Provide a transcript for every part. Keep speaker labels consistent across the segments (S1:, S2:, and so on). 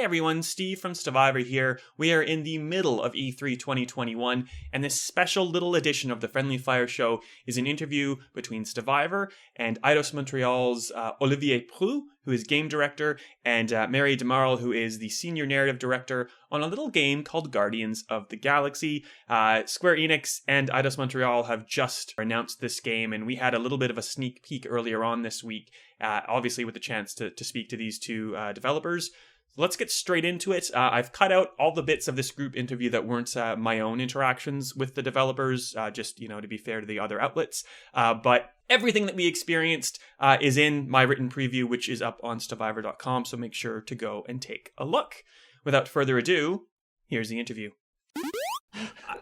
S1: everyone, Steve from Stevivor here. We are in the middle of E3 2021, and this special little edition of the Friendly Fire Show is an interview between Stevivor and Eidos Montreal's Olivier Proulx, who is game director, and Mary DeMarle, who is the senior narrative director, on a little game called Guardians of the Galaxy. Square Enix and Eidos Montreal have just announced this game, and we had a little bit of a sneak peek earlier on this week, obviously with the chance to speak to these two developers. Let's get straight into it. I've cut out all the bits of this group interview that weren't my own interactions with the developers, just, to be fair to the other outlets. But everything that we experienced is in my written preview, which is up on Stevivor.com, so make sure to go and take a look. Without further ado, here's the interview.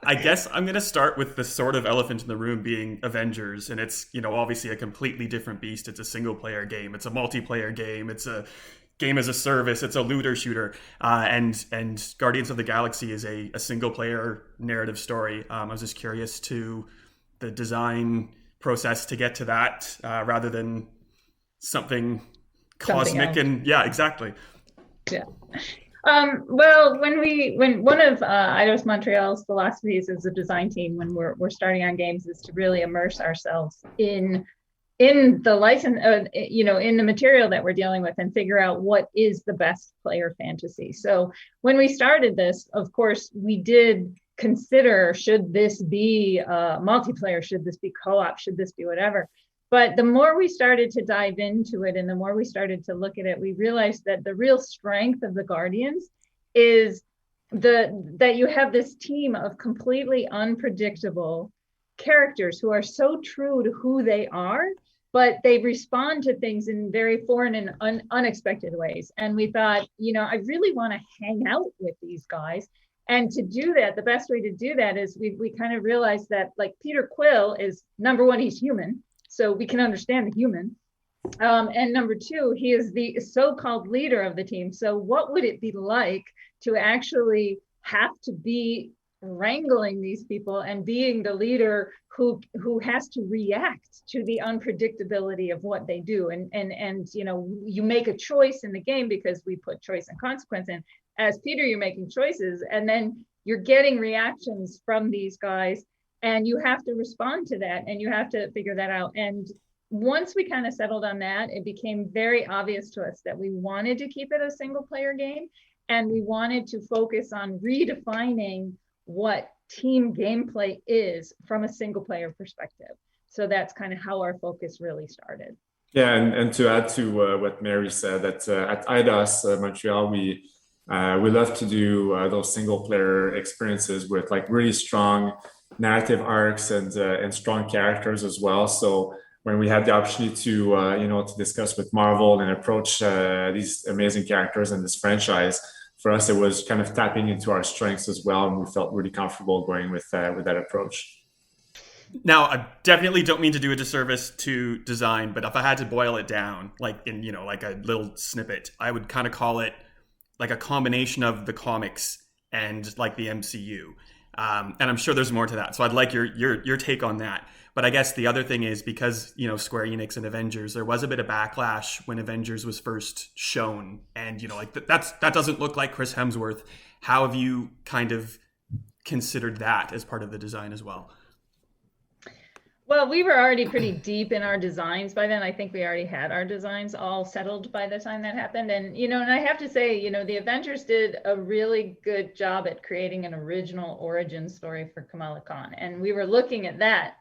S1: I guess I'm going to start with the sort of elephant in the room being Avengers, and it's, obviously a completely different beast. It's a single-player game. It's a multiplayer game. It's a game as a service. It's a looter shooter, and Guardians of the Galaxy is a single-player narrative story. I was just curious to the design process to get to that, rather than something cosmic. And yeah, exactly.
S2: Yeah. Well, when one of Eidos Montreal's philosophies as a design team when we're starting on games is to really immerse ourselves in the license, in the material that we're dealing with, and figure out what is the best player fantasy. So when we started this, of course, we did consider, should this be multiplayer? Should this be co-op? Should this be whatever? But the more we started to dive into it and the more we started to look at it, we realized that the real strength of the Guardians is that you have this team of completely unpredictable characters who are so true to who they are, but they respond to things in very foreign and unexpected ways. And we thought, I really want to hang out with these guys. And to do that, the best way to do that is we kind of realized that, like, Peter Quill is, number one, he's human. So we can understand the human. And number two, he is the so-called leader of the team. So what would it be like to actually have to be wrangling these people and being the leader who has to react to the unpredictability of what they do? And you make a choice in the game because we put choice and consequence in. As Peter, you're making choices, and then you're getting reactions from these guys, and you have to respond to that, and you have to figure that out. And once we kind of settled on that, it became very obvious to us that we wanted to keep it a single player game, and we wanted to focus on redefining what team gameplay is from a single player perspective. So that's kind of how our focus really started.
S3: Yeah, and to add to what Mary said, that at Eidos Montreal, we love to do those single player experiences with like really strong narrative arcs and strong characters as well. So when we had the opportunity to discuss with Marvel and approach these amazing characters in this franchise, for us it was kind of tapping into our strengths as well, and we felt really comfortable going with that approach.
S1: Now, I definitely don't mean to do a disservice to design, but if I had to boil it down, like in like a little snippet, I would kind of call it like a combination of the comics and like the MCU. And I'm sure there's more to that. So I'd like your take on that. But I guess the other thing is, because, Square Enix and Avengers, there was a bit of backlash when Avengers was first shown. And, that doesn't look like Chris Hemsworth. How have you kind of considered that as part of the design as well?
S2: Well, we were already pretty deep in our designs by then. I think we already had our designs all settled by the time that happened. And, and I have to say, the Avengers did a really good job at creating an original origin story for Kamala Khan. And we were looking at that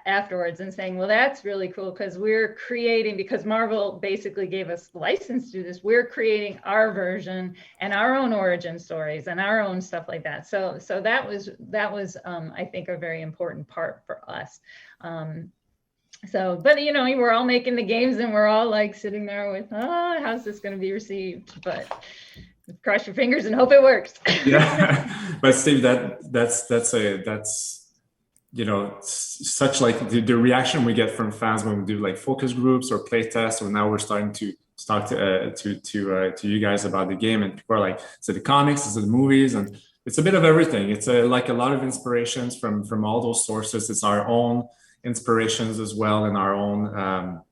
S2: afterwards and saying, well, that's really cool, because Marvel basically gave us license to do this. We're creating our version and our own origin stories and our own stuff like that. So that was I think, a very important part for us. But we're all making the games and we're all like sitting there with, how's this going to be received? But cross your fingers and hope it works.
S3: Yeah, but Steve, that's such like the reaction we get from fans when we do like focus groups or play tests, or now we're starting to talk to you guys about the game, and people are like, is it the comics, is it the movies? And it's a bit of everything. It's like a lot of inspirations from all those sources. It's our own inspirations as well, and our own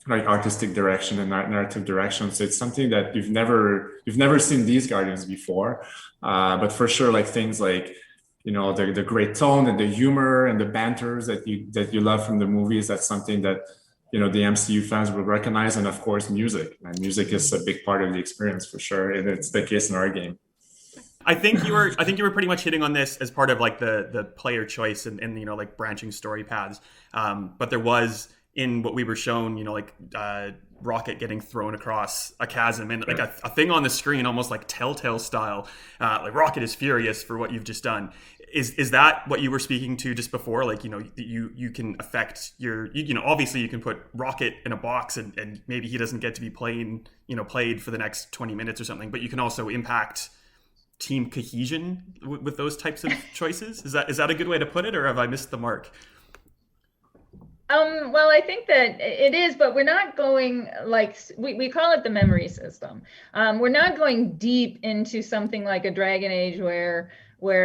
S3: like artistic direction and narrative direction. So it's something that you've never seen these Guardians before. But for sure, like things like, you know, the great tone and the humor and the banters that you love from the movies. That's something that, you know, the MCU fans will recognize. And of course, music. And music is a big part of the experience for sure. And it's the case in our game.
S1: I think you were pretty much hitting on this as part of like the player choice and you know, like branching story paths. But there was, in what we were shown, you know, like Rocket getting thrown across a chasm and like a thing on the screen, almost like Telltale style, like Rocket is furious for what you've just done. Is that what you were speaking to just before? Like, you know, you can affect you know, obviously you can put Rocket in a box and maybe he doesn't get to be played for the next 20 minutes or something, but you can also impact team cohesion with those types of choices. Is that a good way to put it, or have I missed the mark?
S2: Well, I think that it is, but we're not going like, we call it the memory system. We're not going deep into something like a Dragon Age where,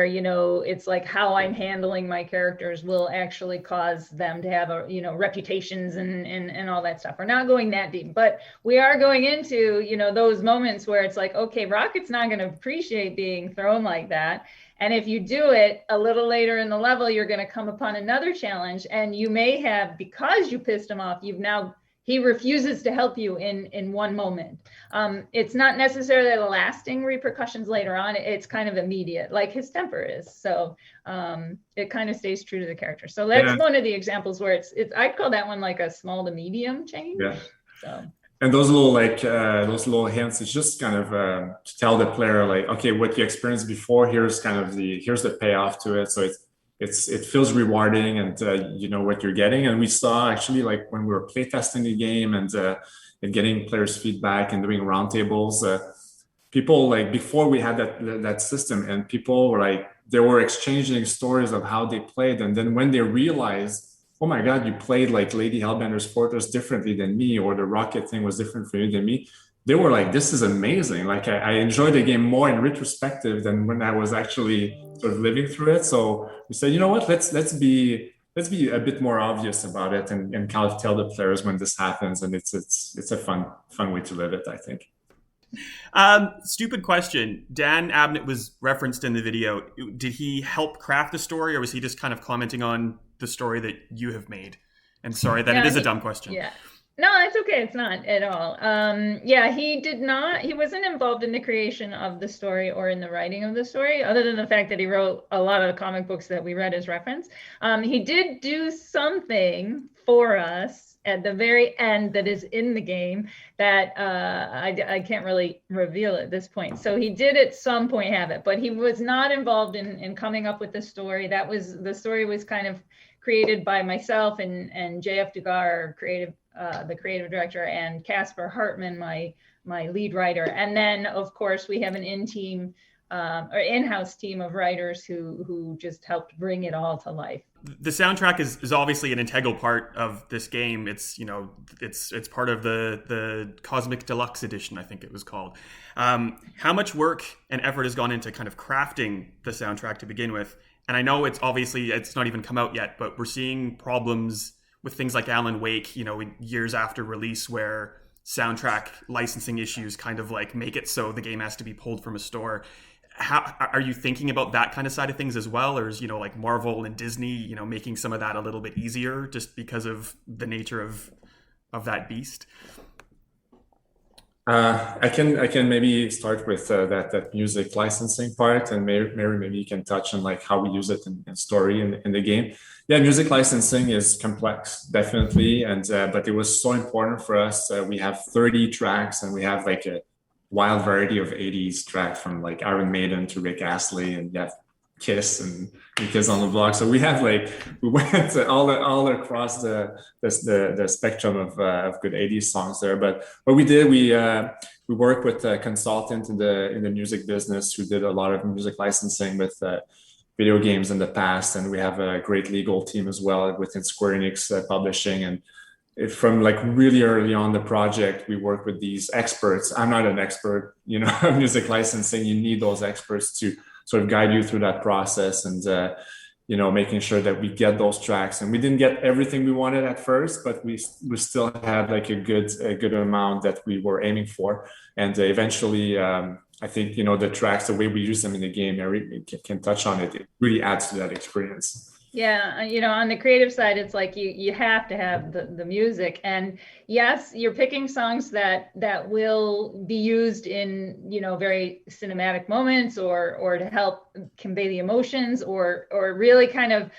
S2: you know, it's like how I'm handling my characters will actually cause them to have reputations and all that stuff. We're not going that deep, but we are going into, you know, those moments where it's like, okay, Rocket's not going to appreciate being thrown like that. And if you do it a little later in the level, you're going to come upon another challenge, and you may have, because you pissed him off, he refuses to help you in one moment. It's not necessarily the lasting repercussions later on. It's kind of immediate, like his temper is. So it kind of stays true to the character. So that's one of the examples where it's I'd call that one like a small to medium change. Yeah. So.
S3: And those little hints, it's just kind of to tell the player, like, okay, what you experienced before, here's the payoff to it. So it feels rewarding, and you know what you're getting. And we saw actually, like when we were playtesting the game and getting players' feedback and doing roundtables, people, like before we had that system, and people were like, they were exchanging stories of how they played, and then when they realized, oh my God, you played like Lady Hellbender's Fortress differently than me, or the Rocket thing was different for you than me, they were like, this is amazing. Like I enjoyed the game more in retrospective than when I was actually sort of living through it. So we said, you know what, let's be a bit more obvious about it and kind of tell the players when this happens. And it's a fun way to live it, I think.
S1: Stupid question. Dan Abnett was referenced in the video. Did he help craft the story, or was he just kind of commenting on the story that you have made? And sorry that it is a dumb question.
S2: Yeah. No, it's okay. It's not at all. He wasn't involved in the creation of the story or in the writing of the story, other than the fact that he wrote a lot of the comic books that we read as reference. He did do something for us at the very end that is in the game that I can't really reveal at this point. So he did at some point have it, but he was not involved in coming up with the story. The story was kind of created by myself and JF Dugar, the creative director, and Casper Hartman, my lead writer. And then of course we have an in-house team of writers who just helped bring it all to life.
S1: The soundtrack is obviously an integral part of this game. It's, you know, it's part of the Cosmic Deluxe Edition, I think it was called. How much work and effort has gone into kind of crafting the soundtrack to begin with? And I know it's not even come out yet, but we're seeing problems with things like Alan Wake, you know, years after release, where soundtrack licensing issues kind of like make it so the game has to be pulled from a store. How are you thinking about that kind of side of things as well? Or is, you know, like Marvel and Disney, you know, making some of that a little bit easier just because of the nature of that beast?
S3: I can maybe start with that music licensing part, and Mary, maybe you can touch on like how we use it in story in the game. Yeah, music licensing is complex, definitely, and but it was so important for us. We have 30 tracks, and we have like a wild variety of 80s tracks from like Iron Maiden to Rick Astley, and you have Kiss and Kids on the Block. So we went all across the spectrum of good 80s songs there. But what we did, we worked with a consultant in the music business who did a lot of music licensing with video games in the past, and we have a great legal team as well within Square Enix Publishing. And from like really early on the project, we work with these experts. I'm not an expert, you know, music licensing. You need those experts to sort of guide you through that process. And making sure that we get those tracks. And we didn't get everything we wanted at first, but we still had like a good amount that we were aiming for. And eventually, I think, the tracks, the way we use them in the game, Mary can touch on it. It really adds to that experience.
S2: Yeah, on the creative side, it's like you have to have the music, and yes, you're picking songs that will be used in very cinematic moments, or to help convey the emotions, or really kind of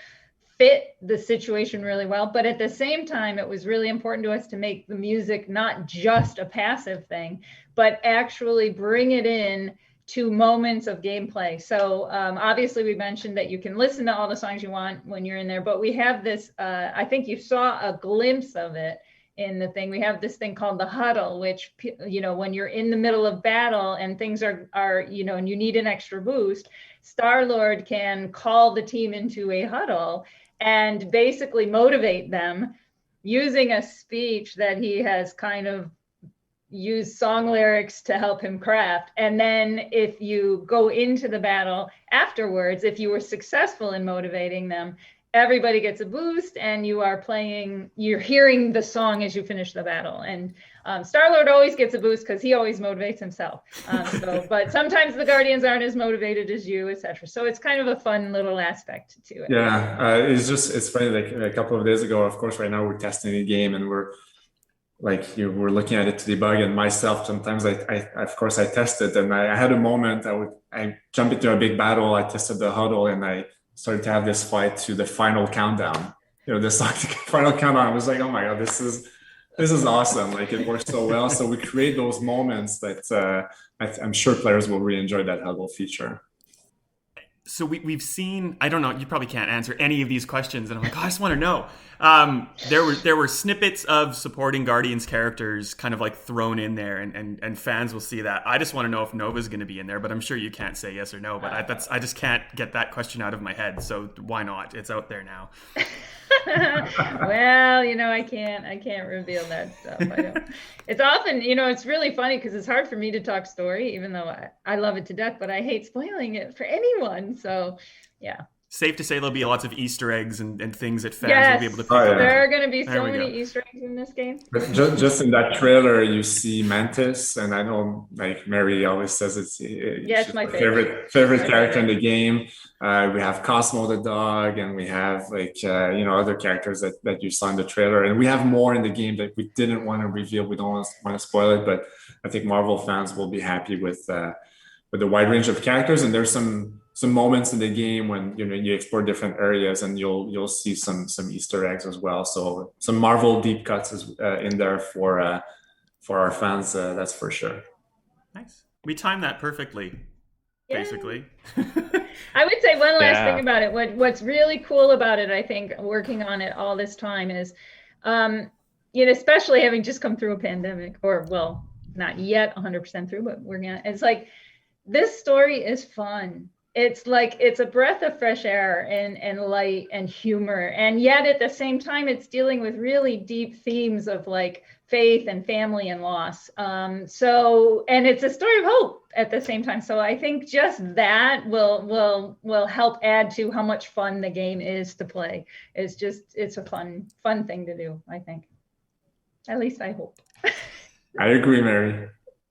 S2: fit the situation really well. But at the same time, it was really important to us to make the music not just a passive thing, but actually bring it in to moments of gameplay. So obviously we mentioned that you can listen to all the songs you want when you're in there, but we have this, I think you saw a glimpse of it in the thing. We have this thing called the huddle, which, when you're in the middle of battle and things are and you need an extra boost, Star-Lord can call the team into a huddle and basically motivate them using a speech that he has kind of use song lyrics to help him craft. And then if you go into the battle afterwards, if you were successful in motivating them, everybody gets a boost, and you're hearing the song as you finish the battle. And Star-Lord always gets a boost because he always motivates himself. But sometimes the Guardians aren't as motivated as you, etc. So it's kind of a fun little aspect to it.
S3: Yeah, it's funny, like a couple of days ago, of course, right now we're testing the game, and we're looking at it to debug, and myself, sometimes I of course I tested, and I had a moment, I jumped into a big battle, I tested the huddle, and I started to have this fight to the final countdown, this final countdown. I was like, oh my God, this is awesome. Like, it works so well. So we create those moments that I'm sure players will really enjoy that huddle feature.
S1: So we've seen, I don't know, you probably can't answer any of these questions, and I'm like, I just want to know. There were snippets of supporting Guardians characters kind of like thrown in there, and fans will see that. I just want to know if Nova's going to be in there, but I'm sure you can't say yes or no. But I just can't get that question out of my head. So why not? It's out there now.
S2: Well, I can't reveal that stuff. I don't. It's often, it's really funny because it's hard for me to talk story, even though I love it to death, but I hate spoiling it for anyone. So, yeah.
S1: Safe to say there'll be lots of Easter eggs and things that fans will be able to pick up.
S2: There are going to be so many Easter eggs in this game.
S3: But just in that trailer, you see Mantis, and I know, like Mary always says, it's
S2: my
S3: favorite character in the game. We have Cosmo the dog, and we have other characters that you saw in the trailer, and we have more in the game that we didn't want to reveal. We don't want to spoil it, but I think Marvel fans will be happy with the wide range of characters. And there's some moments in the game when you explore different areas, and you'll see some Easter eggs as well. So some Marvel deep cuts is in there for our fans. That's for sure.
S1: Nice. We timed that perfectly. Basically.
S2: I would say one last thing about it. What's really cool about it, I think, working on it all this time is, especially having just come through a pandemic, or well, not yet 100% through, but it's like, this story is fun. It's like, it's a breath of fresh air and light and humor. And yet at the same time, it's dealing with really deep themes of like faith and family and loss. And it's a story of hope at the same time. So I think just that will help add to how much fun the game is to play. It's a fun thing to do, I think. At least I hope.
S3: I agree, Mary.